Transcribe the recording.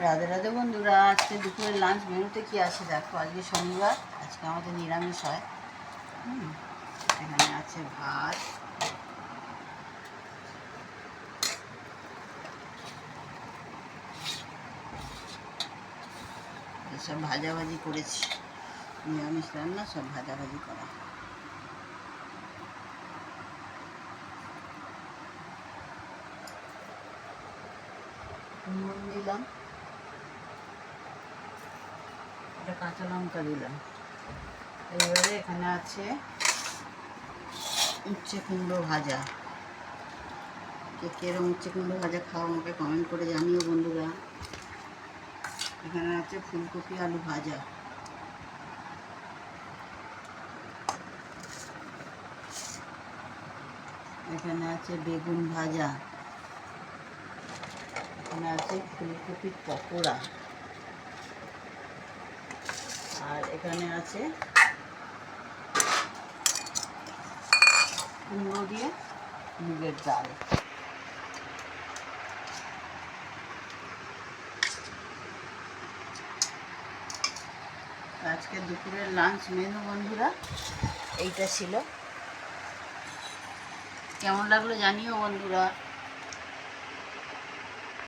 রাধে রাধে বন্ধুরা, আজকে দুপুরের লাঞ্চ মেনুতে কি আছে দেখো। আজকে শনিবার, আজকে আমাদের নিরামিষ হয়। এখানে আছে ভাত, সব ভাজাভাজি করেছি। নিরামিষ রান্না, সব ভাজাভাজি করা। নুন দিলাম, একটা কাঁচা লঙ্কা দিলাম। এবারে এখানে আছে উচ্ছে কুমড়ো ভাজা। কে কেরম উচ্ছে কুমড়ো ভাজা খাও আমাকে কমেন্ট করে জানিও বন্ধুরা। এখানে আছে ফুলকপি আলু ভাজা। এখানে আছে বেগুন ভাজা। এখানে আছে ফুলকপির পকোড়া। আর এখানে আছে কুমড়ো দিয়ে মুগের ডাল। আজকে দুপুরের লাঞ্চ মেনু বন্ধুরা এইটা ছিল। কেমন লাগলো জানিও বন্ধুরা।